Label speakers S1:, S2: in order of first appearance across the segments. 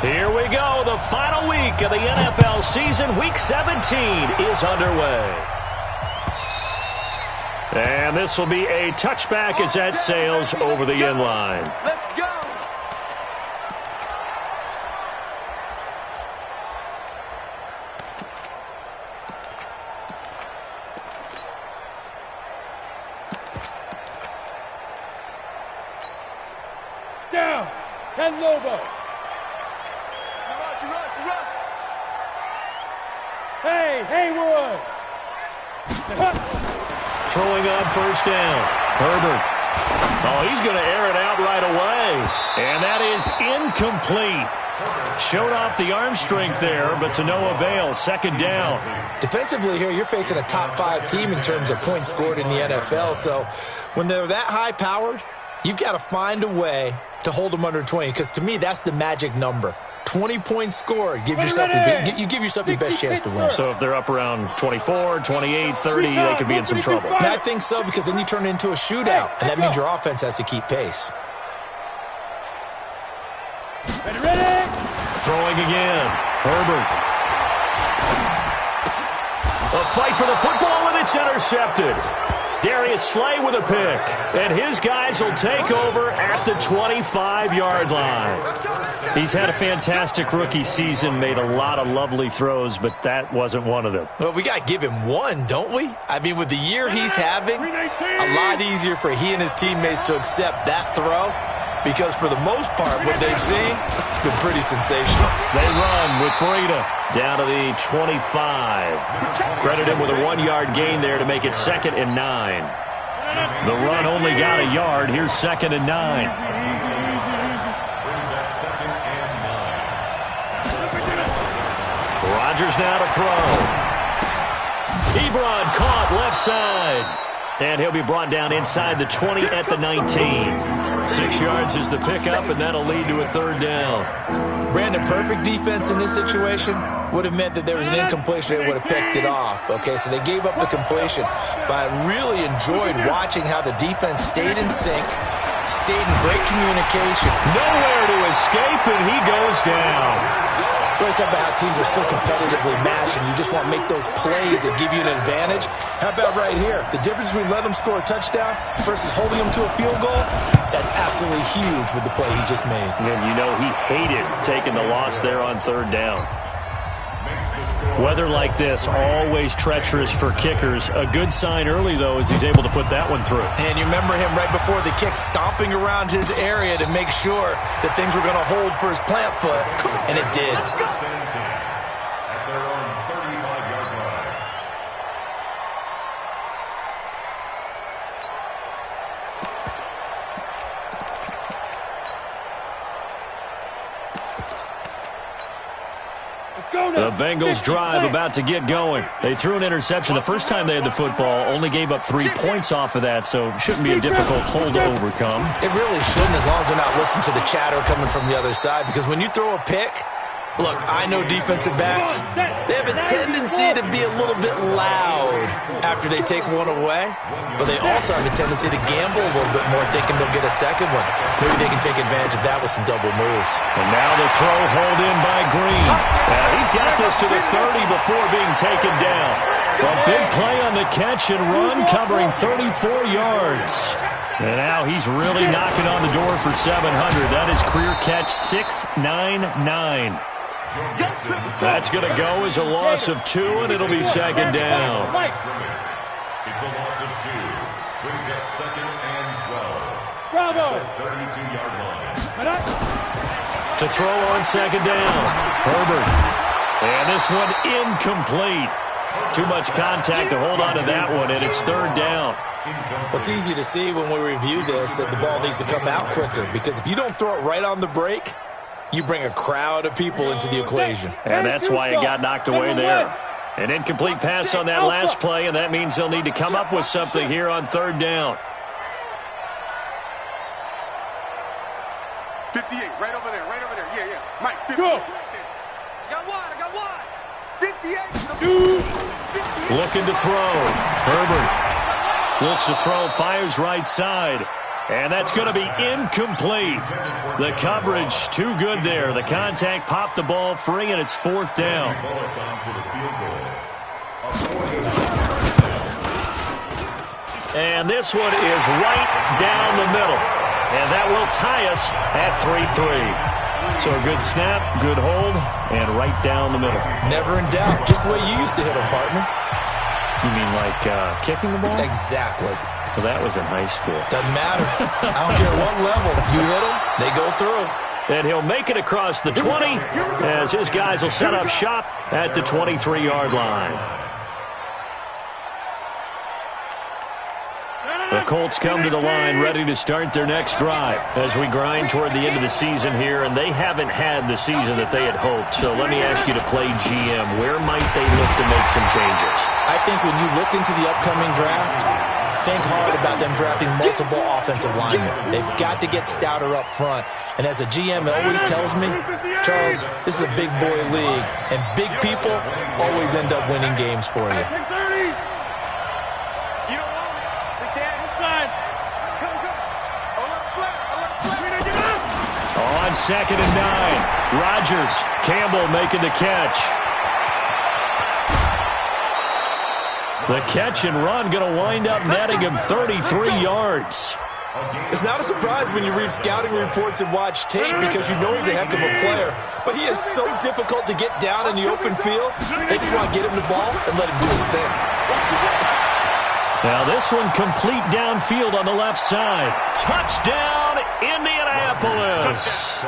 S1: Here we go. The final week of the NFL season. Week 17 is underway. And this will be a touchback as that sails over the end line.
S2: Let's go.
S3: Down. 10 Lobo. Hey, Haywood.
S1: Throwing on first down. Herbert. Oh, he's going to air it out right away. And that is incomplete. Showed off the arm strength there, but to no avail. Second down.
S4: Defensively here, you're facing a top-5 team in terms of points scored in the NFL. So when they're that high-powered, you've got to find a way to hold them under 20, because to me, that's the magic number. 20 points scored. Give yourself your best chance to win.
S1: So if they're up around 24, 28, 30, they could be in some trouble.
S4: I think so, because then you turn it into a shootout, and that means your offense has to keep pace.
S3: Ready.
S1: Throwing again. Herbert. A fight for the football, and it's intercepted. Darius Slay with a pick, and his guys will take over at the 25-yard line. He's had a fantastic rookie season, made a lot of lovely throws, but that wasn't one of them.
S4: Well, we got to give him one, don't we? I mean, with the year he's having, a lot easier for he and his teammates to accept that throw, because for the most part, what they've seen, it's been pretty sensational.
S1: They run with Breida down to the 25. Credit him with a 1-yard gain there to make it 2nd and 9. The run only got a yard. Here's 2nd and 9. Rodgers now to throw. Ebron caught left side. And he'll be brought down inside the 20 at the 19. 6 yards is the pickup, and that'll lead to a 3rd down.
S4: Brandon, perfect defense in this situation would have meant that there was an incompletion. They would have picked it off. Okay, so they gave up the completion. But I really enjoyed watching how the defense stayed in sync, stayed in great communication.
S1: Nowhere to escape, and he goes down.
S4: Really talk about how teams are so competitively matched, and you just want to make those plays that give you an advantage. How about right here? The difference between letting them score a touchdown versus holding them to a field goal, that's absolutely huge with the play he just made.
S1: And you know he hated taking the loss there on 3rd down. Weather like this, always treacherous for kickers. A good sign early, though, is he's able to put that one through.
S4: And you remember him right before the kick stomping around his area to make sure that things were going to hold for his plant foot, and it did.
S1: The Bengals drive about to get going. They threw an interception the first time they had the football, only gave up 3 points off of that, so it shouldn't be a difficult hole to overcome.
S4: It really shouldn't, as long as they're not listening to the chatter coming from the other side, because when you throw a pick, look, I know defensive backs, they have a tendency to be a little bit loud after they take one away, but they also have a tendency to gamble a little bit more, thinking they'll get a second one. Maybe they can take advantage of that with some double moves.
S1: And now the throw hauled in by Green. He's got this to the 30 before being taken down. A big play on the catch and run, covering 34 yards. And now he's really knocking on the door for 700. That is career catch 699. That's going to go as a loss of 2, and it'll be 2nd down.
S2: It's a loss of 2. Brings up 2nd and 12.
S3: Bravo.
S2: 32-yard line.
S1: To throw on 2nd down. Herbert. And this one incomplete. Too much contact to hold on to that one, and it's 3rd down.
S4: Well, it's easy to see when we review this that the ball needs to come out quicker, because if you don't throw it right on the break, you bring a crowd of people into the equation.
S1: And that's why it got knocked away there. An incomplete pass on that last play, and that means they'll need to come up with something here on 3rd down.
S2: 58, right over there. Yeah. Mike, 50.
S3: Go.
S2: I got one. 58.
S1: Looking to throw. Herbert looks to throw, fires right side. And that's going to be incomplete. The coverage too good there. The contact popped the ball free, and it's 4th down. And this one is right down the middle. And that will tie us at 3-3. So a good snap, good hold, and right down the middle.
S4: Never in doubt. Just the way you used to hit them, partner.
S1: You mean like kicking the ball?
S4: Exactly.
S1: Well, that was in high school.
S4: Doesn't matter. I don't care what level. You hit them, they go through.
S1: And he'll make it across the 20 as his guys will set up shop at the 23-yard line. The Colts come to the line ready to start their next drive as we grind toward the end of the season here, and they haven't had the season that they had hoped. So let me ask you to play GM. Where might they look to make some changes?
S4: I think when you look into the upcoming draft, think hard about them drafting multiple offensive linemen. They've got to get stouter up front. And as a GM, it always tells me, Charles, this is a big boy league, and big people always end up winning games for you.
S1: On 2nd and 9, Rodgers, Campbell making the catch. The catch and run going to wind up netting him 33 yards.
S4: It's not a surprise when you read scouting reports and watch tape because you know he's a heck of a player. But he is so difficult to get down in the open field. They just want to get him the ball and let him do his thing.
S1: Now this one complete downfield on the left side. Touchdown, Indianapolis.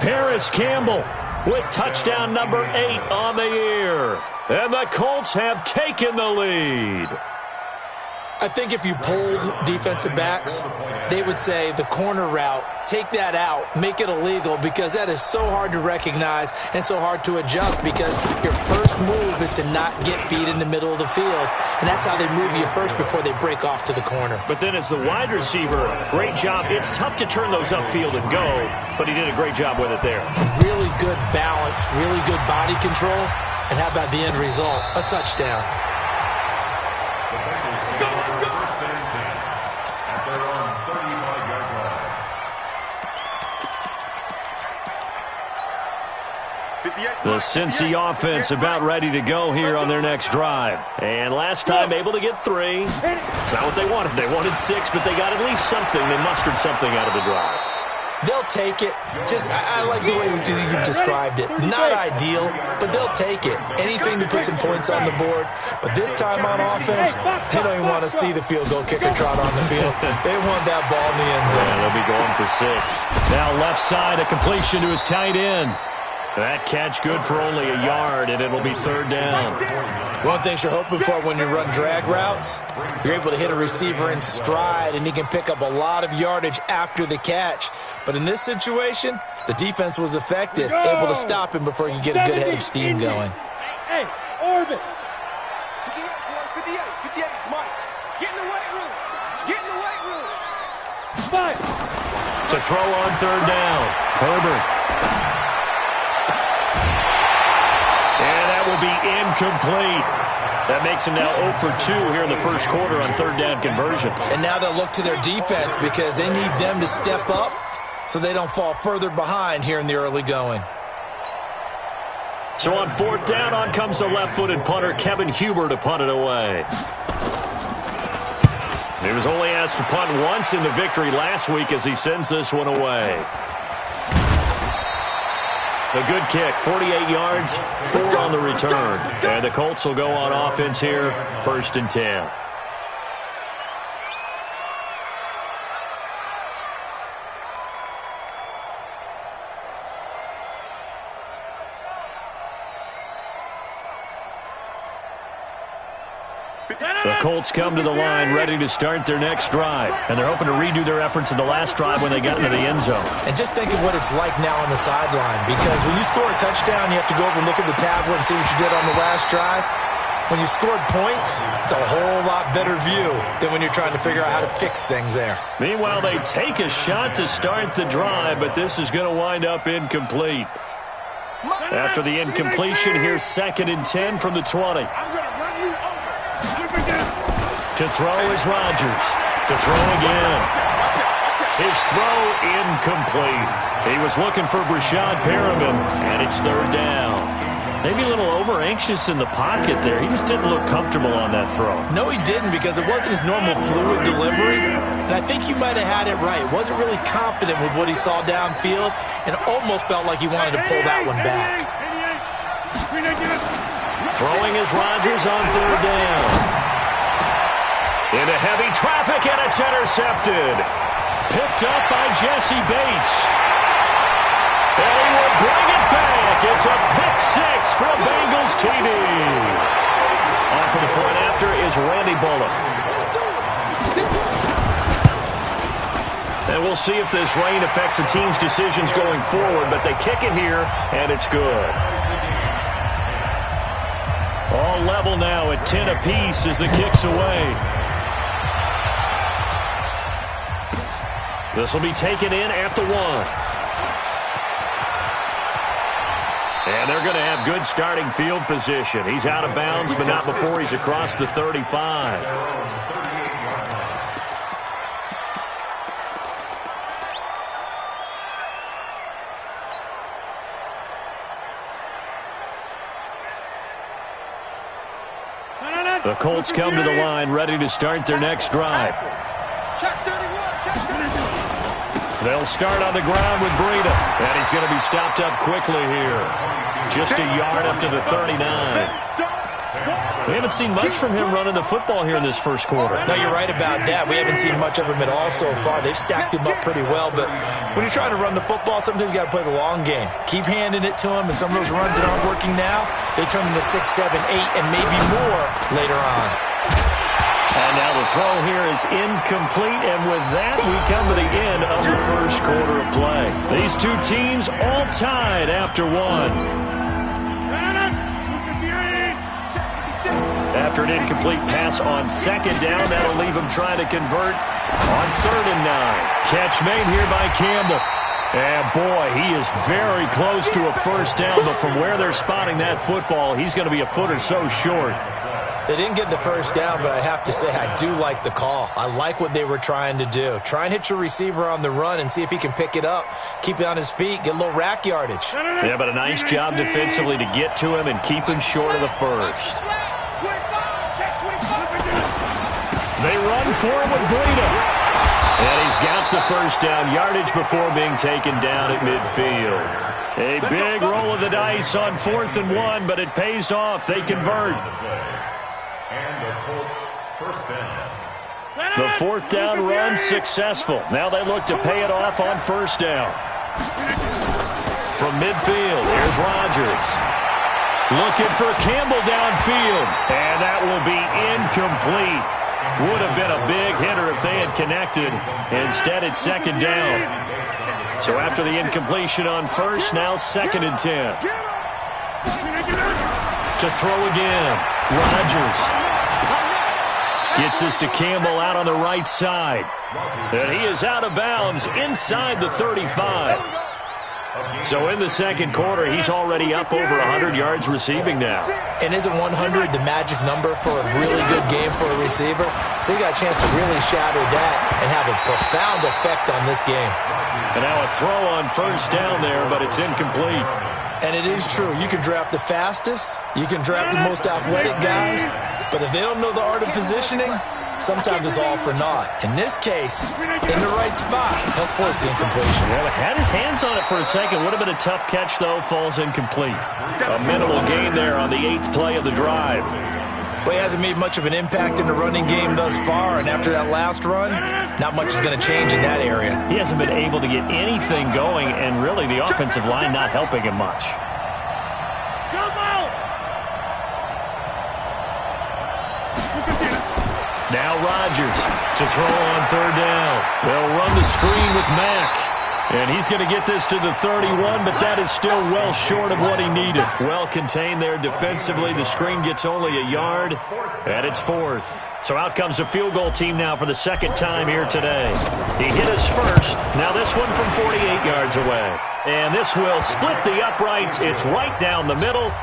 S1: Paris Campbell with touchdown number 8 on the year. And the Colts have taken the lead.
S4: I think if you polled defensive backs, they would say the corner route, take that out, make it illegal, because that is so hard to recognize and so hard to adjust because your first move is to not get beat in the middle of the field. And that's how they move you first before they break off to the corner.
S1: But then as the wide receiver, great job. It's tough to turn those upfield and go, but he did a great job with it there.
S4: Really good balance, really good body control. And how about the end result? A touchdown.
S1: The Cincy offense about ready to go here on their next drive. And last time able to get 3. It's not what they wanted. They wanted 6, but they got at least something. They mustered something out of the drive.
S4: They'll take it. I like the way you've described it. Not ideal, but they'll take it. Anything to put some points on the board. But this time on offense, they don't even want to see the field goal kicker trot on the field. They want that ball in the end zone.
S1: Yeah, they'll be going for 6. Now left side, a completion to his tight end. That catch good for only a yard, and it'll be 3rd down.
S4: One thing you're hoping for when you run drag routes, you're able to hit a receiver in stride, and he can pick up a lot of yardage after the catch. But in this situation, the defense was effective, able to stop him before you get a good head of steam going.
S3: Hey, orbit.
S5: 58, come on. Get in the weight room. Get in the weight room.
S3: 5.
S1: To throw on 3rd down. Herbert. And that will be incomplete. That makes him now 0 for 2 here in the first quarter on 3rd down conversions.
S4: And now they'll look to their defense because they need them to step up so they don't fall further behind here in the early going.
S1: So on 4th down, on comes the left-footed punter, Kevin Huber, to punt it away. He was only asked to punt once in the victory last week as he sends this one away. A good kick, 48 yards, 4 on the return. And the Colts will go on offense here, 1st and 10. The Colts come to the line ready to start their next drive. And they're hoping to redo their efforts in the last drive when they got into the end zone.
S4: And just think of what it's like now on the sideline. Because when you score a touchdown, you have to go over and look at the tablet and see what you did on the last drive. When you scored points, it's a whole lot better view than when you're trying to figure out how to fix things there.
S1: Meanwhile, they take a shot to start the drive, but this is going to wind up incomplete. After the incompletion, here's 2nd and 10 from the 20. To throw is Rodgers. To throw again. His throw incomplete. He was looking for Brashad Perriman, and it's third down. Maybe a little over-anxious in the pocket there. He just didn't look comfortable on that throw.
S4: No, he didn't, because it wasn't his normal fluid delivery. And I think you might have had it right. Wasn't really confident with what he saw downfield and almost felt like he wanted to pull that one back.
S1: Throwing is Rodgers on third down. Into heavy traffic, and it's intercepted. Picked up by Jesse Bates. And he will bring it back. It's a pick six for a Bengals TD. On for the point after is Randy Bullock. And we'll see if this rain affects the team's decisions going forward, but they kick it here, and it's good. All level now at 10 apiece as the kick's away. This will be taken in at the 1. And they're going to have good starting field position. He's out of bounds, but not before he's across the 35. The Colts come to the line, ready to start their next drive. They'll start on the ground with Breida, and he's going to be stopped up quickly here. Just a yard up to the 39. We haven't seen much from him running the football here in this first quarter.
S4: No, you're right about that. We haven't seen much of him at all so far. They've stacked him up pretty well, but when you're trying to run the football, sometimes you got to play the long game. Keep handing it to him, and some of those runs that aren't working now, they turn into 6, 7, 8, and maybe more later on.
S1: And now the throw here is incomplete, and with that, we come to the end of the first quarter of play. These two teams all tied after one. After an incomplete pass on second down, that'll leave him trying to convert on 3rd and 9. Catch made here by Campbell. And boy, he is very close to a first down, but from where they're spotting that football, he's going to be a foot or so short.
S4: They didn't get the first down, but I have to say I do like the call. I like what they were trying to do. Try and hit your receiver on the run and see if he can pick it up, keep it on his feet, get a little rack yardage.
S1: Yeah, but a nice job defensively to get to him and keep him short of the first. They run for him with Breida. And he's got the first down yardage before being taken down at midfield. A big roll of the dice on 4th and 1, but it pays off. They convert.
S2: And the Colts first down.
S1: The 4th down run successful. Now they look to pay it off on first down. From midfield, here's Rodgers. Looking for Campbell downfield. And that will be incomplete. Would have been a big hitter if they had connected. Instead, it's 2nd down. So after the incompletion on first, now 2nd and 10. To throw again. Rodgers gets this to Campbell out on the right side. And he is out of bounds inside the 35. So in the second quarter, he's already up over 100 yards receiving now.
S4: And isn't 100 the magic number for a really good game for a receiver? So he got a chance to really shatter that and have a profound effect on this game.
S1: And now a throw on first down there, but it's incomplete.
S4: And it is true. You can draft the fastest. You can draft the most athletic guys. But if they don't know the art of positioning, sometimes it's all for naught. In this case, in the right spot, help force the incompletion.
S1: Well, had his hands on it for a second. Would have been a tough catch, though. Falls incomplete. A minimal gain there on the 8th play of the drive.
S4: Well, he hasn't made much of an impact in the running game thus far, and after that last run, not much is going to change in that area.
S1: He hasn't been able to get anything going, and really the offensive line not helping him much. Now Rodgers to throw on 3rd down. They'll run the screen with Mack. And he's going to get this to the 31, but that is still well short of what he needed. Well contained there defensively. The screen gets only a yard, and it's 4th. So out comes a field goal team now for the 2nd time here today. He hit us first. Now this one from 48 yards away. And this will split the uprights. It's right down the middle.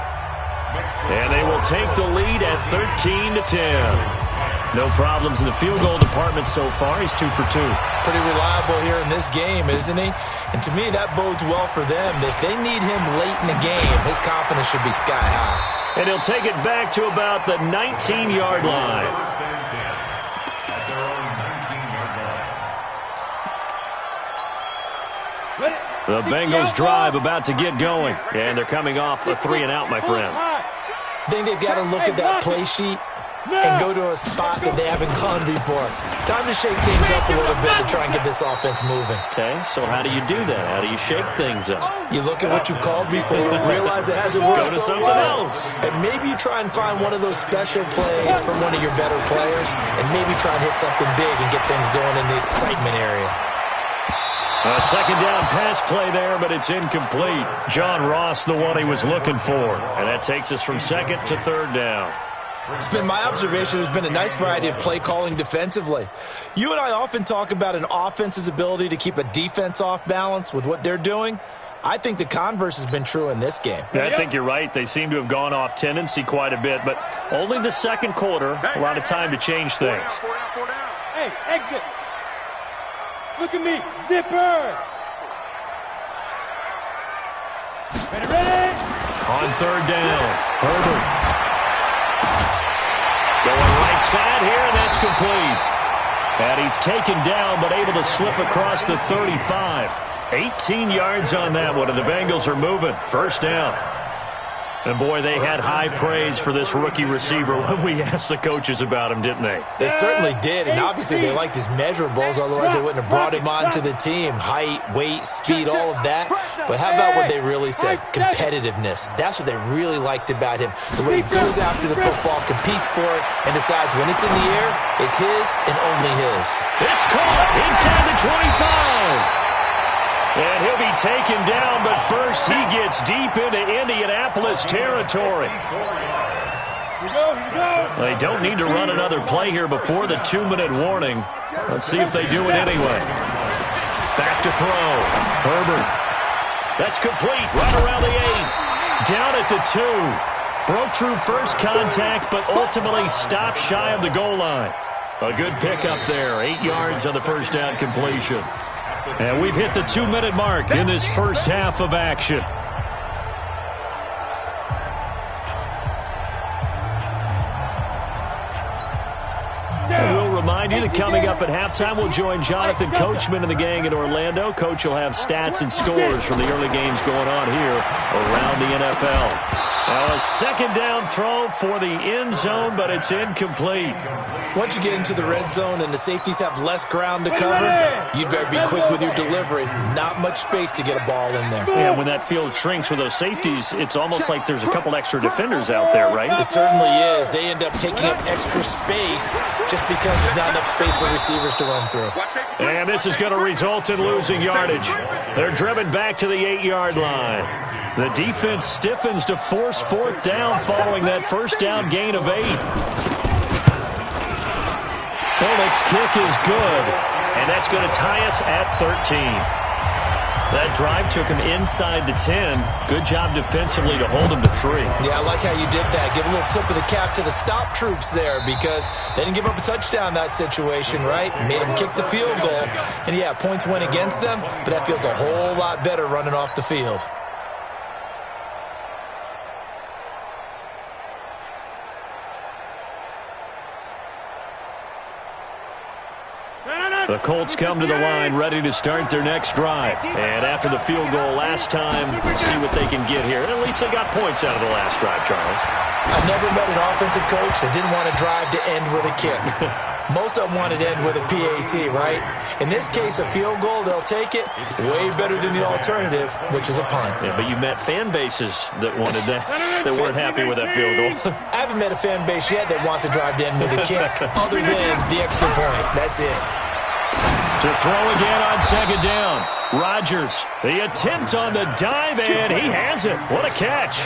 S1: And they will take the lead at 13-10. No problems in the field goal department so far. He's 2 for 2.
S4: Pretty reliable here in this game, isn't he? And to me, that bodes well for them. If they need him late in the game, his confidence should be sky high.
S1: And he'll take it back to about the 19-yard line. The Bengals drive about to get going. And they're coming off a 3-and-out, my friend.
S4: I think they've got to look at that play sheet and go to a spot that they haven't gone before. Time to shake things up a little bit to try and get this offense moving.
S1: Okay, so how do you do that? How do you shake things up?
S4: You look at what you've called before, realize it hasn't worked
S1: Go to
S4: so
S1: something
S4: well,
S1: else.
S4: and maybe you try and find one of those special plays from one of your better players, and maybe try and hit something big and get things going in the excitement area.
S1: A second down pass play there, but it's incomplete. John Ross, the one he was looking for. And that takes us from second to third down.
S4: It's been my observation there's been a nice variety of play calling defensively. You and I often talk about an offense's ability to keep a defense off balance with what they're doing. I think the converse has been true in this game.
S1: I think you're right. They seem to have gone off tendency quite a bit, but only the second quarter, a lot of time to change things.
S3: Hey, exit. Look at me. Zipper. Ready?
S1: On third down, Herbert. Going right side here, and that's complete. And he's taken down, but able to slip across the 35. 18 yards on that one, and the Bengals are moving. First down. And, boy, they had high praise for this rookie receiver when we asked the coaches about him, didn't they?
S4: They certainly did, and obviously they liked his measurables, otherwise they wouldn't have brought him onto the team. Height, weight, speed, all of that. But how about what they really said? Competitiveness. That's what they really liked about him. The way he goes after the football, competes for it, and decides when it's in the air, it's his and only his.
S1: It's caught inside the 25. And he'll be taken down, but first he gets deep into Indianapolis territory.
S3: Here we go.
S1: They don't need to run another play here before the 2-minute warning. Let's see if they do it anyway. Back to throw. Herbert. That's complete right around the 8. Down at the 2. Broke through first contact, but ultimately stopped shy of the goal line. A good pickup there. 8 yards on the first down completion. And we've hit the 2-minute mark in this first half of action. And we'll remind you that coming up at halftime, we'll join Jonathan Coachman and the gang in Orlando. Coach will have stats and scores from the early games going on here around the NFL. Now a second down throw for the end zone, but it's incomplete.
S4: Once you get into the red zone and the safeties have less ground to cover, you'd better be quick with your delivery. Not much space to get a ball in there.
S1: Yeah, when that field shrinks with those safeties, it's almost like there's a couple extra defenders out there, right?
S4: It certainly is. They end up taking up extra space just because there's not enough space for receivers to run through.
S1: And this is going to result in losing yardage. They're driven back to the 8-yard line. The defense stiffens to force fourth down following that first down gain of 8. Bullock's kick is good, and that's going to tie us at 13. That drive took him inside the 10. Good job defensively to hold him to 3.
S4: Yeah, I like how you did that. Give a little tip of the cap to the stop troops there because they didn't give up a touchdown in that situation, right? Made them kick the field goal. And, yeah, points went against them, but that feels a whole lot better running off the field.
S1: The Colts come to the line ready to start their next drive. And after the field goal last time, see what they can get here. And at least they got points out of the last drive, Charles.
S4: I've never met an offensive coach that didn't want to drive to end with a kick. Most of them wanted to end with a PAT, right? In this case, a field goal, they'll take it. Way better than the alternative, which is a punt.
S1: Yeah, but you met fan bases that wanted that, that weren't happy with that field goal.
S4: I haven't met a fan base yet that wants to drive to end with a kick, other than the extra point. That's it.
S1: To throw again on second down. Rodgers, the attempt on the dive, and he has it. What a catch.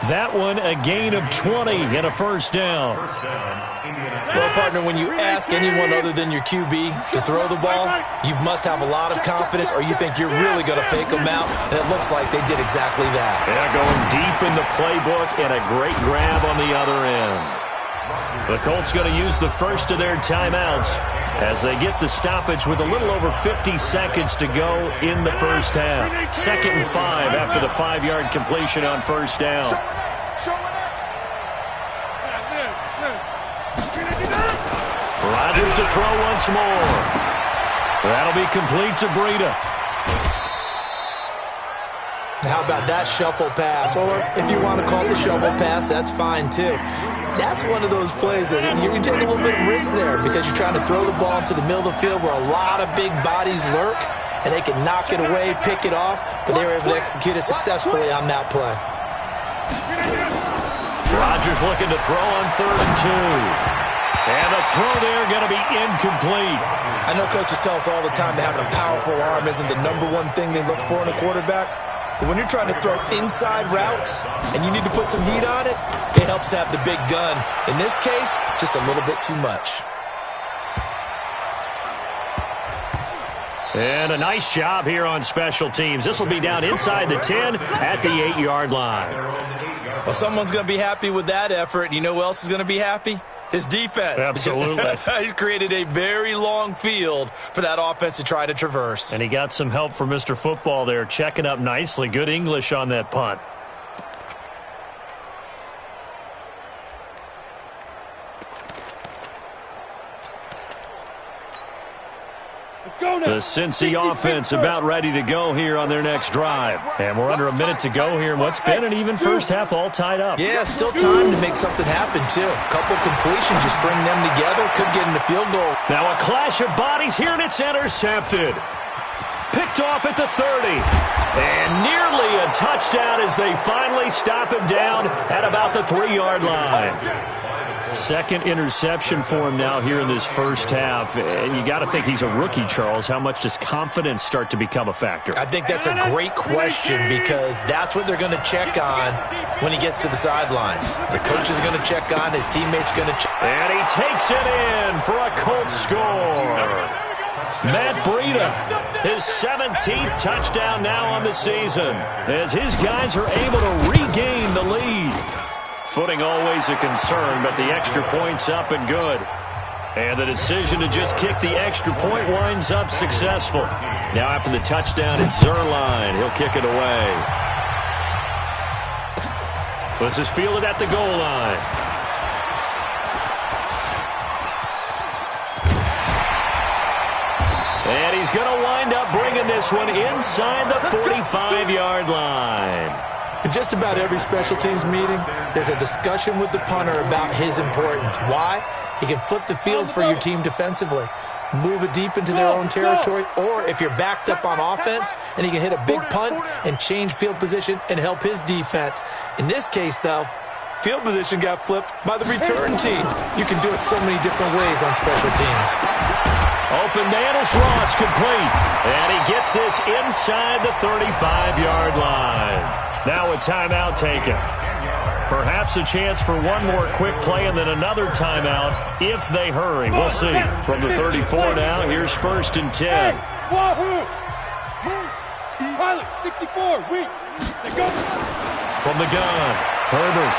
S1: That one, a gain of 20 and a first down.
S4: Well, partner, when you ask anyone other than your QB to throw the ball, you must have a lot of confidence or you think you're really going to fake them out, and it looks like they did exactly that.
S1: Yeah, going deep in the playbook and a great grab on the other end. The Colts going to use the first of their timeouts as they get the stoppage with a little over 50 seconds to go in the first half. 2nd and 5 after the 5-yard completion on first down. Rodgers to throw once more. That'll be complete to Breida.
S4: How about that shuffle pass? Or if you want to call it the shovel pass, that's fine too. That's one of those plays that you can take a little bit of risk there because you're trying to throw the ball into the middle of the field where a lot of big bodies lurk, and they can knock it away, pick it off, but they were able to execute it successfully on that play.
S1: Rodgers looking to throw on 3rd and 2. And the throw there going to be incomplete.
S4: I know coaches tell us all the time that having a powerful arm isn't the #1 thing they look for in a quarterback. But when you're trying to throw inside routes and you need to put some heat on it, it helps to have the big gun. In this case, just a little bit too much.
S1: And a nice job here on special teams. This will be down inside the 10 at the 8-yard line.
S4: Well, someone's going to be happy with that effort. You know who else is going to be happy? His defense.
S1: Absolutely.
S4: He's created a very long field for that offense to try to traverse.
S1: And he got some help from Mr. Football there, checking up nicely. Good English on that punt. The Cincy offense about ready to go here on their next drive. And we're under a minute to go here in what's been an even first half, all tied up.
S4: Yeah, still time to make something happen, too. A couple completions, you string them together, could get in the field goal.
S1: Now a clash of bodies here, and it's intercepted. Picked off at the 30. And nearly a touchdown as they finally stop him down at about the 3-yard line. 2nd interception for him now here in this first half. And you got to think he's a rookie, Charles. How much does confidence start to become a factor?
S4: I think that's a great question because that's what they're going to check on when he gets to the sidelines. The coach is going to check on, his teammates going to check.
S1: And he takes it in for a Colts score. Matt Breida, his 17th touchdown now on the season as his guys are able to regain the lead. Footing always a concern, but the extra point's up and good. And the decision to just kick the extra point winds up successful. Now after the touchdown, it's Zerline. He'll kick it away. This is fielded at the goal line. And he's going to wind up bringing this one inside the 45-yard line.
S4: In just about every special teams meeting, there's a discussion with the punter about his importance. Why? He can flip the field for your team defensively, move it deep into their own territory, or if you're backed up on offense, and he can hit a big punt and change field position and help his defense. In this case, though, field position got flipped by the return team. You can do it so many different ways on special teams.
S1: Open man is Ross, complete. And he gets this inside the 35-yard line. Now a timeout taken. Perhaps a chance for one more quick play and then another timeout if they hurry. We'll see. From the 34 now, here's 1st and 10.
S3: Wahoo! Pilot, 64, weak. Go.
S1: From the gun, Herbert.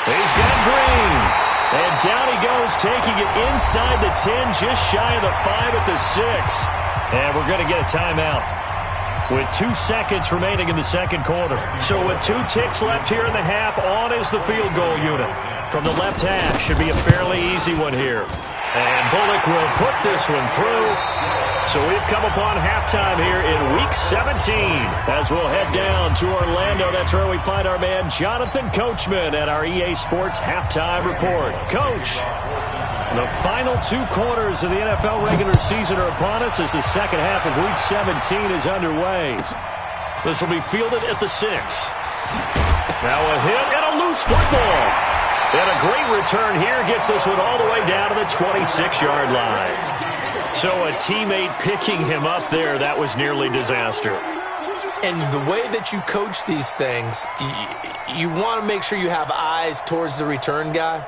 S1: He's got Green. And down he goes, taking it inside the 10, just shy of the 5 at the 6. And we're going to get a timeout with 2 seconds remaining in the second quarter. So with 2 ticks left here in the half, on is the field goal unit. From the left hash, should be a fairly easy one here. And Bullock will put this one through. So we've come upon halftime here in Week 17. As we'll head down to Orlando, that's where we find our man Jonathan Coachman at our EA Sports Halftime Report. Coach, the final 2 quarters of the NFL regular season are upon us as the second half of Week 17 is underway. This will be fielded at the 6. Now a hit and a loose football. And a great return here gets this one all the way down to the 26-yard line. So a teammate picking him up there, that was nearly disaster.
S4: And the way that you coach these things, you want to make sure you have eyes towards the return guy.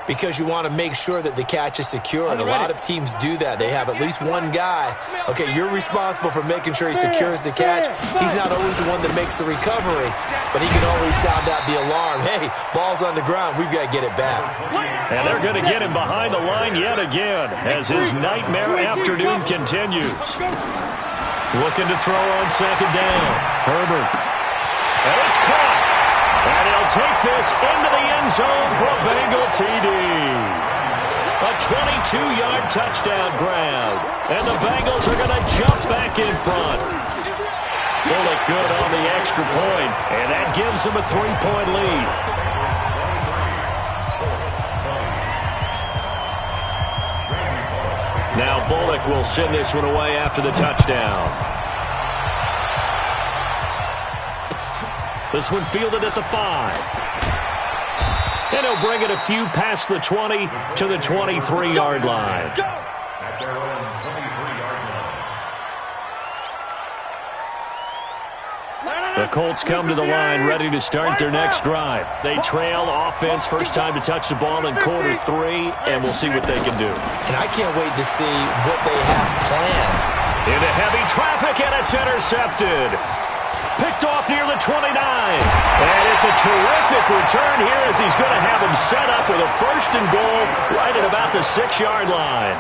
S4: because you want to make sure that the catch is secure. And a lot of teams do that. They have at least one guy. Okay, you're responsible for making sure he secures the catch. He's not always the one that makes the recovery, but he can always sound out the alarm. Hey, ball's on the ground. We've got to get it back.
S1: And they're going to get him behind the line yet again as his nightmare afternoon continues. Looking to throw on second down. Herbert. And it's caught. And he'll take this into the end zone for a Bengal TD. A 22-yard touchdown grab. And the Bengals are going to jump back in front. Bullock good on the extra point, and that gives them a 3-point lead. Now Bullock will send this one away after the touchdown. This one fielded at the 5. And he'll bring it a few past the 20 to the 23-yard line.
S2: At their own 23-yard line.
S1: The Colts come to the line ready to start their next drive. They trail offense first time to touch the ball in quarter 3, and we'll see what they can do.
S4: And I can't wait to see what they have planned.
S1: Into heavy traffic, and it's intercepted. Picked off near the 29. And it's a terrific return here as he's going to have him set up with a first and goal right at about the 6-yard line.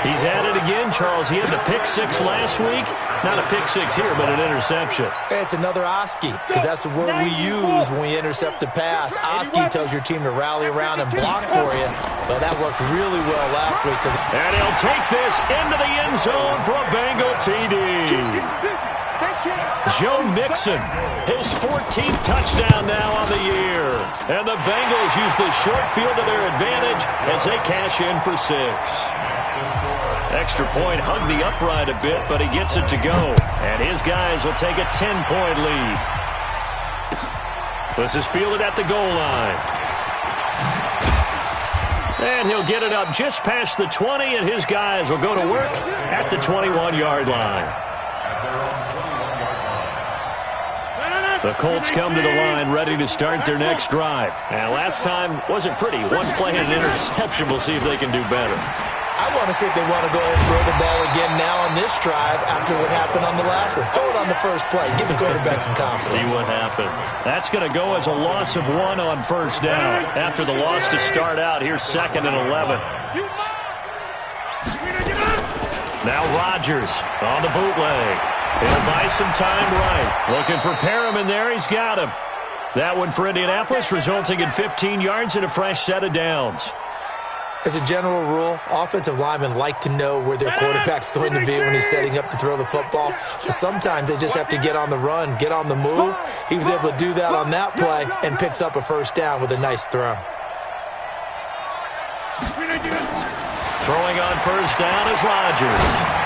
S1: He's at it again, Charles. He had the pick 6 last week. Not a pick 6 here, but an interception.
S4: It's another Oski, because that's the word we use when we intercept a pass. Oski tells your team to rally around and block for you. But that worked really well last week.
S1: And he'll take this into the end zone for a Bengal TD. Joe Mixon, his 14th touchdown now on the year. And the Bengals use the short field to their advantage as they cash in for 6. Extra point hugged the upright a bit, but he gets it to go. And his guys will take a 10-point lead. This is fielded at the goal line. And he'll get it up just past the 20, and his guys will go to work at the 21-yard line. The Colts come to the line ready to start their next drive. And last time wasn't pretty. One play and an interception. We'll see if they can do better.
S4: I want to see if they want to go ahead and throw the ball again now on this drive after what happened on the last one. Throw it on the first play. Give the quarterback some confidence.
S1: See what happens. That's going to go as a loss of 1 on first down. After the loss to start out, here's 2nd and 11. Now Rodgers on the bootleg. He'll buy some time right. Looking for Perriman there. He's got him. That one for Indianapolis, resulting in 15 yards and a fresh set of downs.
S4: As a general rule, offensive linemen like to know where their quarterback's going to be when he's setting up to throw the football. But sometimes they just have to get on the run, get on the move. He was able to do that on that play and picks up a first down with a nice throw.
S1: Throwing on first down is Rodgers.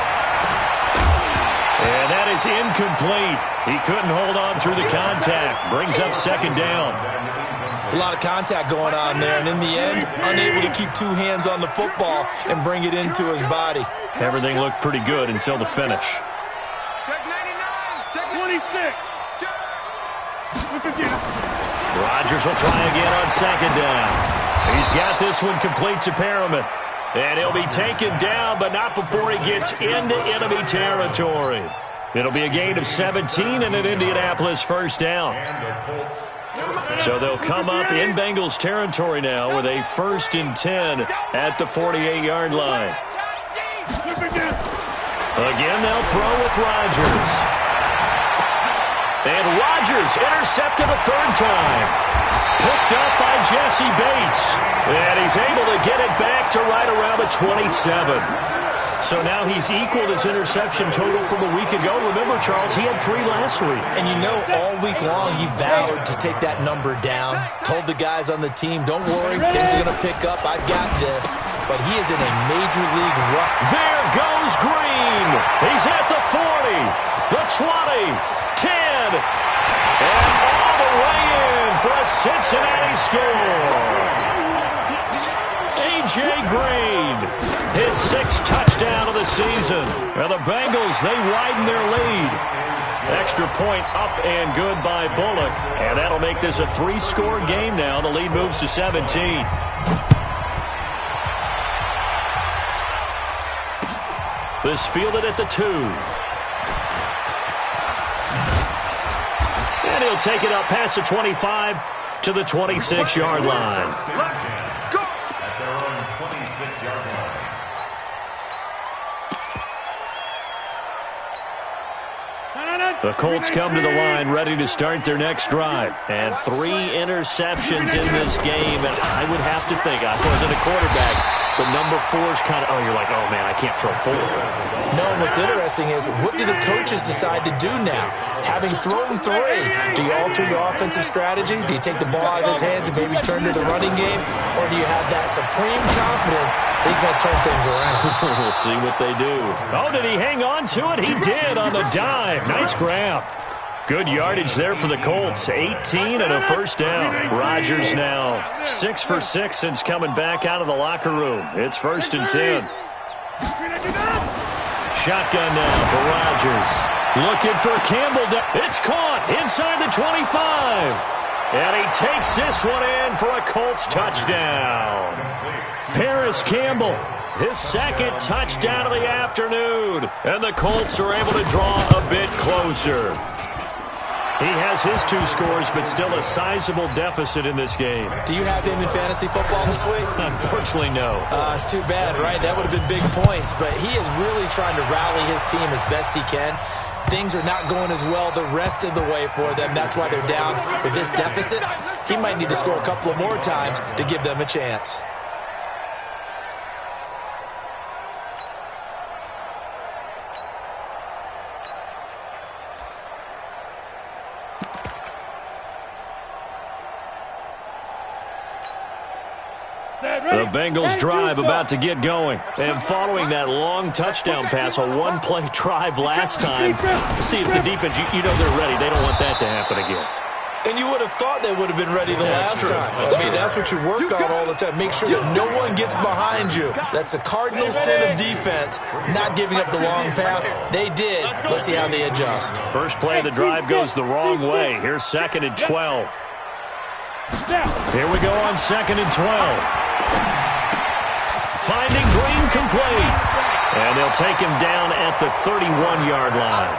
S1: And that is incomplete. He couldn't hold on through the contact. Brings up 2nd down.
S4: It's a lot of contact going on there, and in the end, unable to keep 2 hands on the football and bring it into his body.
S1: Everything looked pretty good until the finish.
S5: Check 99. Check 26.
S1: Rodgers will try again on 2nd down. He's got this one complete to Perriman. And he'll be taken down, but not before he gets into enemy territory. It'll be a gain of 17 and an Indianapolis first down. So they'll come up in Bengals territory now with a 1st and 10 at the 48-yard line. Again, they'll throw with Rodgers. And Rodgers intercepted a 3rd time. Picked up by Jesse Bates. And he's able to get it back to right around the 27. So now he's equaled his interception total from a week ago. Remember, Charles, he had 3 last week.
S4: And you know, all week long he vowed to take that number down. Told the guys on the team, don't worry, things are going to pick up. I've got this. But he is in a major league run.
S1: There goes Green. He's at the 40, the 20, 10, and all the way in for a Cincinnati score. A.J. Green, his 6th touchdown of the season. And the Bengals, they widen their lead. Extra point up and good by Bullock. And that'll make this a 3-score game now. The lead moves to 17. This fielded at the 2. And he'll take it up past the 25 to the 26-yard line.
S2: Go! At their own 26-yard line.
S1: The Colts come to the line ready to start their next drive. And 3 interceptions in this game. And I would have to think, I wasn't a quarterback, but number 4 is kind of, you're like, oh, man, I can't throw 4.
S4: No, and what's interesting is, what do the coaches decide to do now? Having thrown 3, do you alter your offensive strategy? Do you take the ball out of his hands and maybe turn to the running game? Or do you have that supreme confidence that he's going to turn things around?
S1: We'll see what they do. Oh, did he hang on to it? He did on the dive. Nice grab. Good yardage there for the Colts. 18 and a first down. Rodgers now 6 for 6 since coming back out of the locker room. It's 1st and 10. Shotgun now for Rodgers. Looking for Campbell. It's caught inside the 25. And he takes this one in for a Colts touchdown. Paris Campbell, his 2nd touchdown of the afternoon. And the Colts are able to draw a bit closer. He has his 2 scores, but still a sizable deficit in this game.
S4: Do you have him in fantasy football this week?
S1: Unfortunately, no.
S4: It's too bad, right? That would have been big points. But he is really trying to rally his team as best he can. Things are not going as well the rest of the way for them. That's why they're down with this deficit. He might need to score a couple of more times to give them a chance.
S1: The Bengals drive about to get going. And following that long touchdown pass, a 1-play drive last time. See if the defense, you know they're ready. They don't want that to happen again.
S4: And you would have thought they would have been ready the last time. That's what you work on all the time. Make sure that no one gets behind you. That's the cardinal sin of defense, not giving up the long pass. They did. Let's see how they adjust.
S1: First play of the drive goes the wrong way. Here's 2nd and 12. Here we go on 2nd and 12. Finding Green complete. And they'll take him down at the 31-yard line.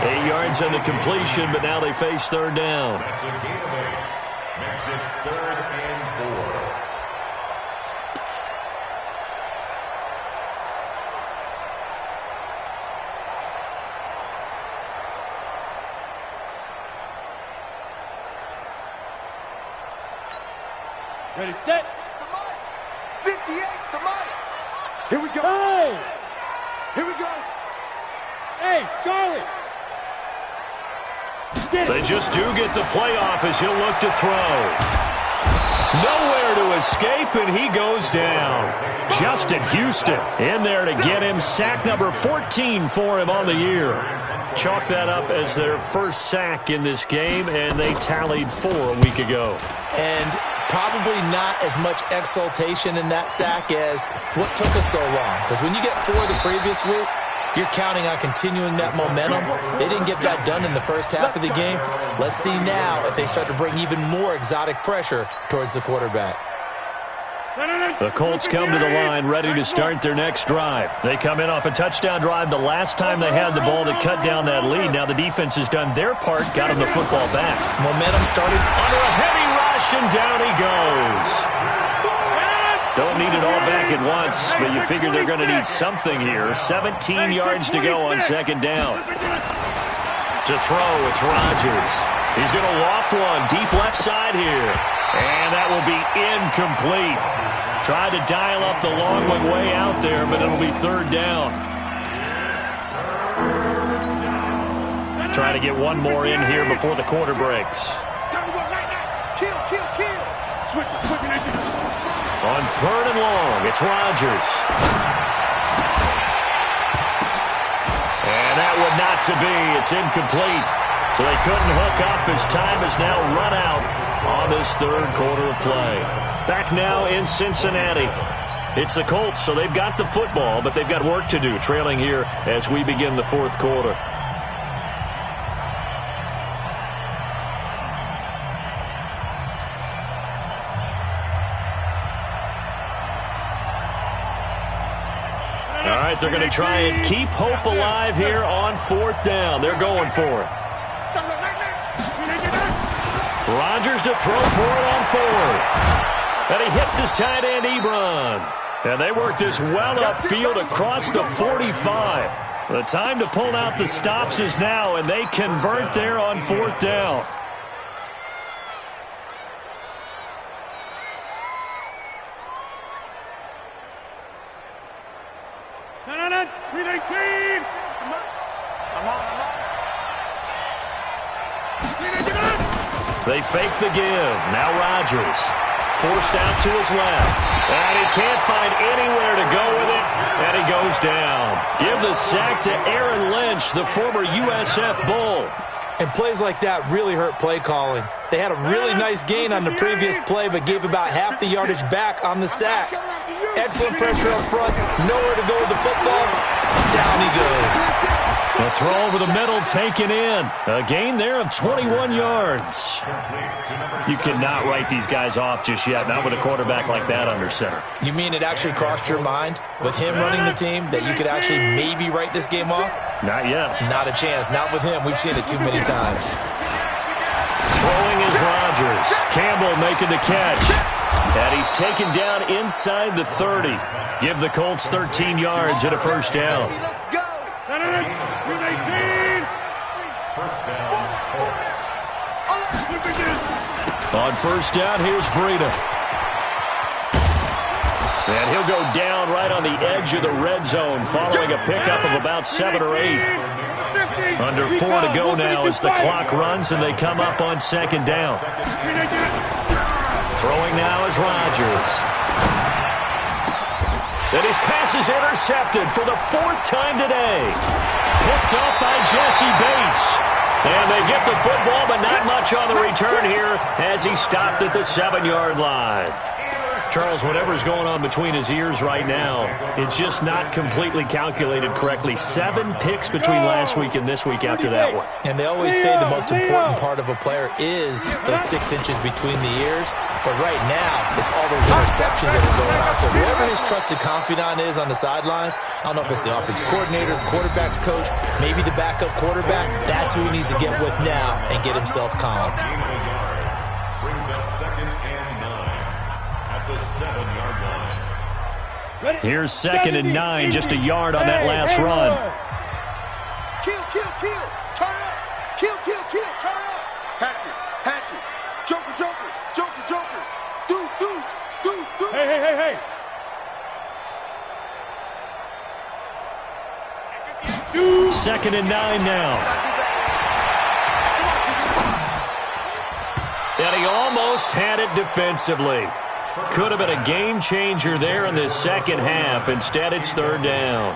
S1: 8 yards on the completion, but now they face 3rd down.
S2: That's a gain of 8. Makes it 3rd and 4.
S3: Ready, set.
S5: 58, the money.
S3: Here we go. Hey! Here we go. Hey, Charlie.
S1: They just do get the playoff as he'll look to throw. Nowhere to escape, and he goes down. Justin Houston in there to get him. Sack number 14 for him on the year. Chalk that up as their first sack in this game, and they tallied 4 a week ago.
S4: And probably not as much exultation in that sack as what took us so long. Because when you get 4 the previous week, you're counting on continuing that momentum. They didn't get that done in the first half of the game. Let's see now if they start to bring even more exotic pressure towards the quarterback.
S1: The Colts come to the line ready to start their next drive. They come in off a touchdown drive the last time they had the ball to cut down that lead. Now the defense has done their part, got him the football back.
S4: Momentum started
S1: under a heavy rush, and down he goes. Don't need it all back at once, but you figure they're going to need something here. 17 yards to go on 2nd down. To throw, it's Rodgers. He's going to loft one deep left side here. And that will be incomplete. Tried to dial up the long one way out there, but it'll be 3rd down. Trying to get one more in here before the quarter breaks.
S5: Kill.
S1: On 3rd and long, it's Rodgers. And that would not to be. It's incomplete. So they couldn't hook up as time has now run out on this 3rd quarter of play. Back now in Cincinnati. It's the Colts, so they've got the football, but they've got work to do, trailing here as we begin the 4th quarter. All right, right, they're going to try and keep hope alive here on 4th down. They're going for it. Rodgers to throw for it on 4th. And he hits his tight end, Ebron. And they work this well upfield across the 45. The time to pull out the stops is now, and they convert there on 4th down. They fake the give. Now Rodgers forced out to his left. And he can't find anywhere to go with it. And he goes down. Give the sack to Aaron Lynch, the former USF Bull.
S4: And plays like that really hurt play calling. They had a really nice gain on the previous play, but gave about half the yardage back on the sack. Excellent pressure up front. Nowhere to go with the football. Down he goes.
S1: The throw over the middle taken in. A gain there of 21 yards. You cannot write these guys off just yet, not with a quarterback like that under center.
S4: You mean it actually crossed your mind with him running the team that you could actually maybe write this game off?
S1: Not yet.
S4: Not a chance. Not with him. We've seen it too many times.
S1: Throwing is Rodgers. Campbell making the catch. And he's taken down inside the 30. Give the Colts 13 yards and a first down. On first down, here's Breida. And he'll go down right on the edge of the red zone following a pickup of about 7 or 8. Under 4 to go now as the clock runs and they come up on 2nd down. Throwing now is Rodgers. And his pass is intercepted for the 4th time today. Picked off by Jesse Bates. And they get the football, but not much on the return here as he stopped at the 7-yard line. Charles, whatever's going on between his ears right now, it's just not completely calculated correctly. 7 picks between last week and this week after that one.
S4: And they always say the most important part of a player is those 6 inches between the ears. But right now, it's all those interceptions that are going on. So whoever his trusted confidant is on the sidelines, I don't know if it's the offensive coordinator, the quarterback's coach, maybe the backup quarterback, that's who he needs to get with now and get himself calm.
S2: Brings up 2nd and 9 at the 7-yard line.
S1: Here's 2nd and 9, just a yard on that last run.
S5: Kill, kill, kill. Turn up. Kill, kill, kill. Turn up. Hatchet, hatchet. Joker, joker. Joker, joker. Deuce, deuce. Deuce, deuce.
S3: Hey, hey, hey, hey.
S1: 2nd and 9 now. And he almost had it defensively. Could have been a game changer there in the second half. Instead, it's 3rd down.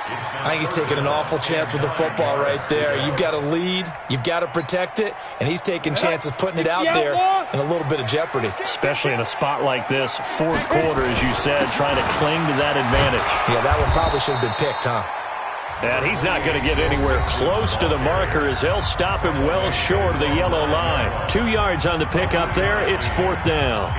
S4: I think he's taking an awful chance with the football right there. You've got to lead, you've got to protect it, and he's taking chances putting it out there in a little bit of jeopardy.
S1: Especially in a spot like this, 4th quarter, as you said, trying to cling to that advantage.
S4: Yeah, that one probably should have been picked, huh?
S1: And he's not going to get anywhere close to the marker as they'll stop him well short of the yellow line. 2 yards on the pickup there. It's 4th down.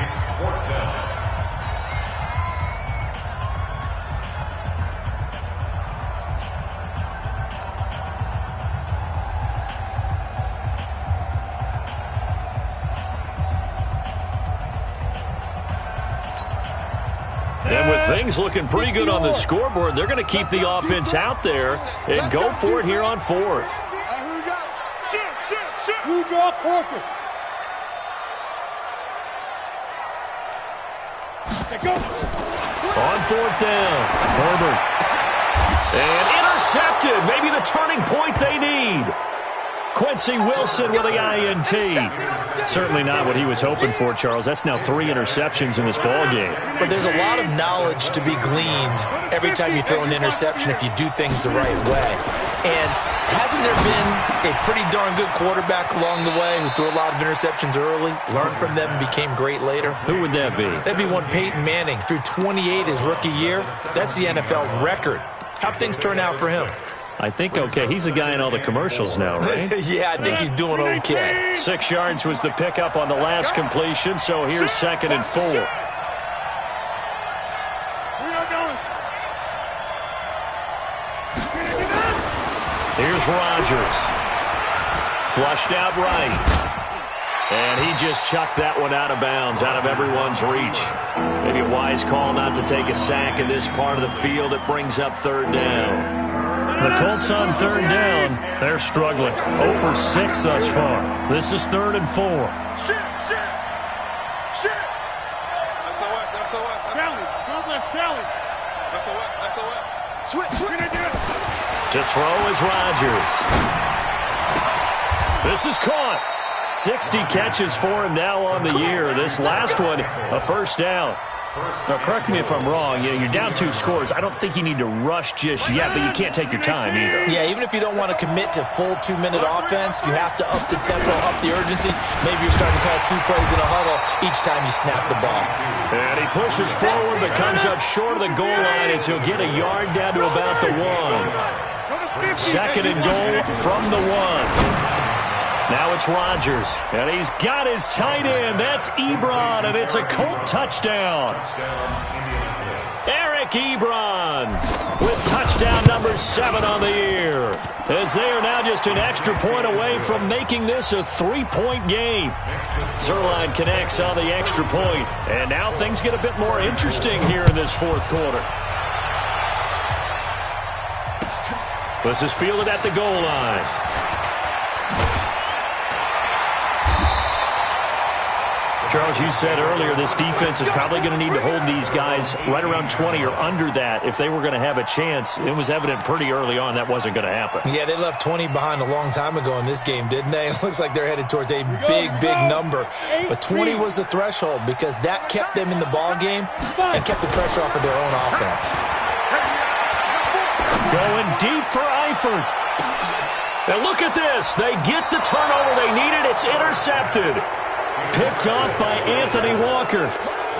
S1: And with things looking pretty good on the scoreboard, they're going to keep the offense out there and go for it here on 4th.
S5: Here we go. Shoot, shoot, shoot.
S3: You draw Corker. Go.
S1: On 4th down, Herbert. And intercepted. Maybe the turning point they need. Quincy Wilson with the INT. Certainly not what he was hoping for, Charles. That's now 3 interceptions in this ballgame.
S4: But there's a lot of knowledge to be gleaned every time you throw an interception if you do things the right way. And hasn't there been a pretty darn good quarterback along the way who threw a lot of interceptions early, learned from them, and became great later?
S1: Who would that be?
S4: That'd be one Peyton Manning. Threw 28 his rookie year. That's the NFL record. How'd things turn out for him?
S1: I think okay. He's the guy in all the commercials now, right?
S4: Yeah, I think he's doing okay.
S1: 6 yards was the pickup on the last completion, so here's 2nd and 4. Here's Rodgers. Flushed out right. And he just chucked that one out of bounds, out of everyone's reach. Maybe a wise call not to take a sack in this part of the field. It brings up third down. The Colts on third down. They're struggling. 0 for 6 thus far. This is 3rd and 4.
S5: Shit! SOS.
S3: Belly. Front left belly.
S5: SOS. Switch.
S1: To throw is Rodgers. This is caught. 60 catches for him now on the year. This last one, a first down. Now, correct me if I'm wrong. You're down 2 scores. I don't think you need to rush just yet, but you can't take your time either.
S4: Yeah, even if you don't want to commit to full 2-minute offense, you have to up the tempo, up the urgency. Maybe you're starting to call 2 plays in a huddle each time you snap the ball.
S1: And he pushes forward, but comes up short of the goal line as he'll get a yard down to about the 1. 2nd and goal from the 1. Now it's Rodgers, and he's got his tight end. That's Ebron, and it's a Colt touchdown. Eric Ebron with touchdown number 7 on the year, as they are now just an extra point away from making this a 3-point game. Zerline connects on the extra point, and now things get a bit more interesting here in this 4th quarter. This is fielded at the goal line. Charles, you said earlier this defense is probably going to need to hold these guys right around 20 or under that if they were going to have a chance. It was evident pretty early on that wasn't going to happen.
S4: Yeah, they left 20 behind a long time ago in this game, didn't they? It looks like they're headed towards a big number. But 20 was the threshold because that kept them in the ball game and kept the pressure off of their own offense.
S1: Going deep for Eifert. And look at this. They get the turnover they needed. It's intercepted. Picked off by Anthony Walker.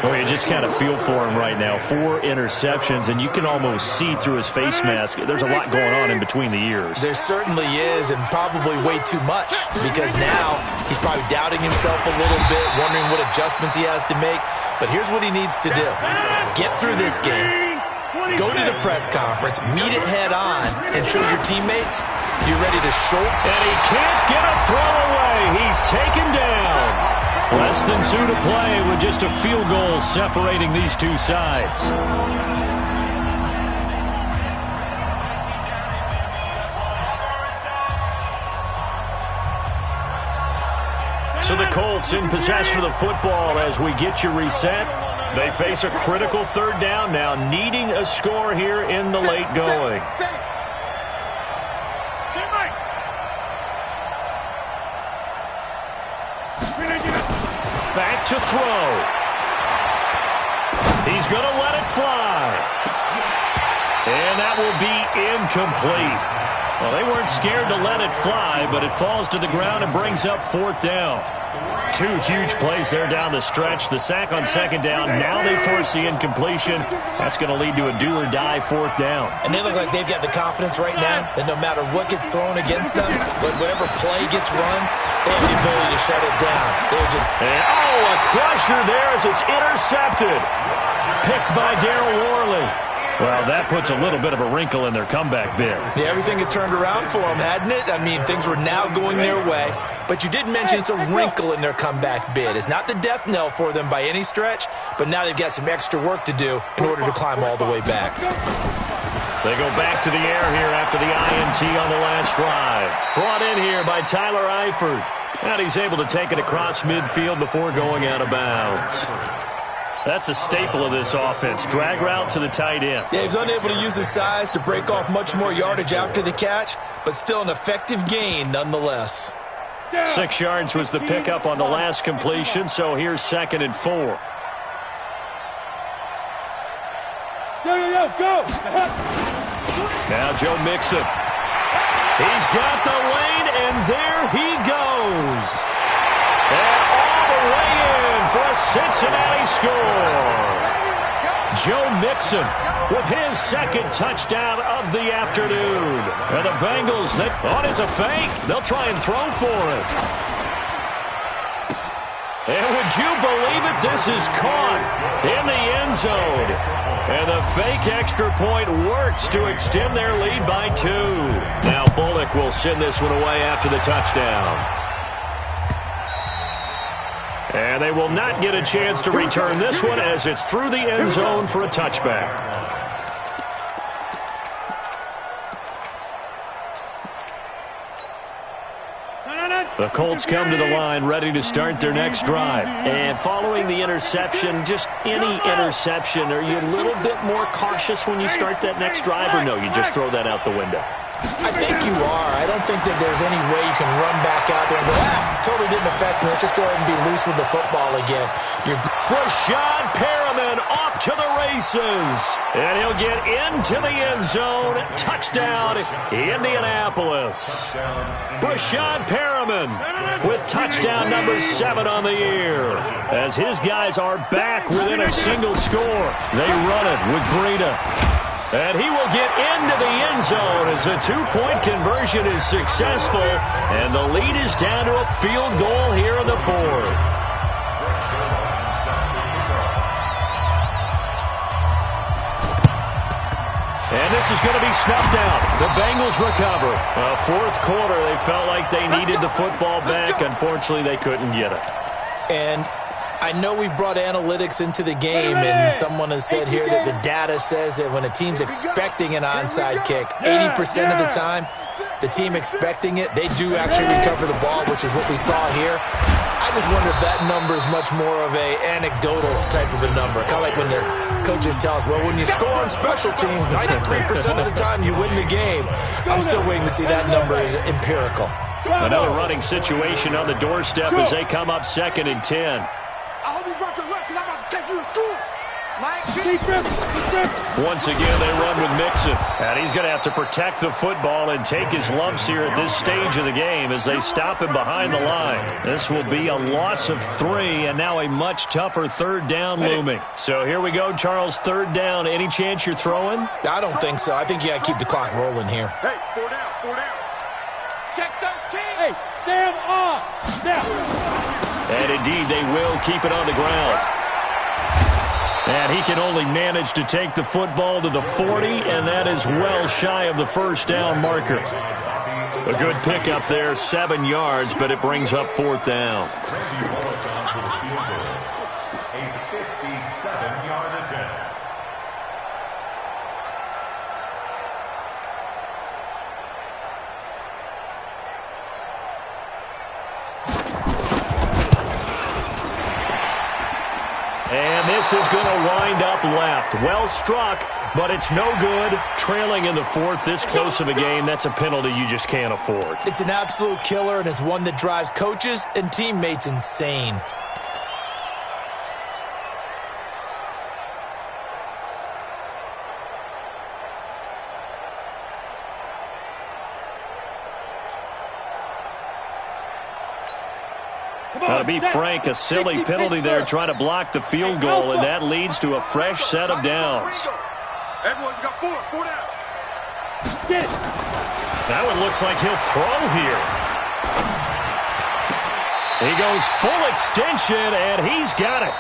S1: Oh, you just kind of feel for him right now. 4 interceptions, and you can almost see through his face mask. There's a lot going on in between the ears.
S4: There certainly is, and probably way too much, because now he's probably doubting himself a little bit, wondering what adjustments he has to make. But here's what he needs to do. Get through this game. Go to the press conference, meet it head on, and show your teammates you're ready to show.
S1: And he can't get a throw away. He's taken down. Less than 2 to play with just a field goal separating these two sides. So the Colts in possession of the football as we get you reset. They face a critical 3rd down now, needing a score here in the late going. Back to throw. He's going to let it fly. And that will be incomplete. Well, they weren't scared to let it fly, but it falls to the ground and brings up 4th down. 2 huge plays there down the stretch. The sack on 2nd down. Now they force the incompletion. That's going to lead to a do-or-die 4th down.
S4: And they look like they've got the confidence right now that no matter what gets thrown against them, whatever play gets run, they have the ability to shut it down.
S1: And, a crusher there as it's intercepted. Picked by Darryl Worley. Well, that puts a little bit of a wrinkle in their comeback bid.
S4: Yeah, everything had turned around for them, hadn't it? I mean, things were now going their way. But you did mention it's a wrinkle in their comeback bid. It's not the death knell for them by any stretch, but now they've got some extra work to do in order to climb all the way back.
S1: They go back to the air here after the INT on the last drive. Brought in here by Tyler Eifert. And he's able to take it across midfield before going out of bounds. That's a staple of this offense. Drag route to the tight end.
S4: Yeah, he's unable to use his size to break off much more yardage after the catch, but still an effective gain nonetheless.
S1: 6 yards was the pickup on the last completion, so here's 2nd and 4.
S3: Go!
S1: Now Joe Mixon. He's got the lane, and there he goes. And all the way in for a Cincinnati score. Joe Mixon with his 2nd touchdown of the afternoon. And the Bengals, it's a fake. They'll try and throw for it. And would you believe it? This is caught in the end zone. And the fake extra point works to extend their lead by 2. Now Bullock will send this one away after the touchdown. And they will not get a chance to return this one as it's through the end zone for a touchback. The Colts come to the line ready to start their next drive. And following the interception, just any interception, are you a little bit more cautious when you start that next drive, or no, you just throw that out the window?
S4: I think you are. I don't think that there's any way you can run back out there and go, totally didn't affect me. Let's just go ahead and be loose with the football again.
S1: Rashad Perriman off to the races. And he'll get into the end zone. Touchdown, Indianapolis. Rashad Perriman with touchdown number 7 on the year. As his guys are back within a single score. They run it with Breida. And he will get into the end zone as a 2-point conversion is successful. And the lead is down to a field goal here in the 4th. And this is going to be snuffed out. The Bengals recover. Fourth quarter, they felt like they needed the football back. Unfortunately, they couldn't get it.
S4: And I know we brought analytics into the game, and someone has said here that the data says that when a team's expecting an onside kick, 80% of the time, the team expecting it, they do actually recover the ball, which is what we saw here. I just wonder if that number is much more of a anecdotal type of a number. Kind of like when the coaches tell us, well, when you score on special teams, 93% of the time you win the game. I'm still waiting to see that number is empirical.
S1: Another running situation on the doorstep as they come up 2nd and 10.
S5: I hope you brought your lunch because I'm about to take you to school. Mike,
S1: once again, they run with Mixon. And he's going to have to protect the football and take his lumps here at this stage of the game as they stop him behind the line. This will be a loss of 3 and now a much tougher 3rd down looming. So here we go, Charles, 3rd down. Any chance you're throwing?
S4: I don't think so. I think you got to keep the clock rolling here.
S5: Hey, 4 down, 4 down. Check 13.
S3: Hey, Sam on. Now.
S1: And indeed, they will keep it on the ground. And he can only manage to take the football to the 40, and that is well shy of the 1st down marker. A good pickup there, 7 yards, but it brings up 4th down.
S2: A 57-yard attempt.
S1: And this is going to wind up left. Well struck, but it's no good. Trailing in the 4th, this close of a game, that's a penalty you just can't afford.
S4: It's an absolute killer, and it's one that drives coaches and teammates insane.
S1: To be frank, a silly penalty there trying to block the field goal, and that leads to a fresh set of downs.
S5: Everyone, you got 4 down.
S1: That one looks like he'll throw here. He goes full extension, and he's got it.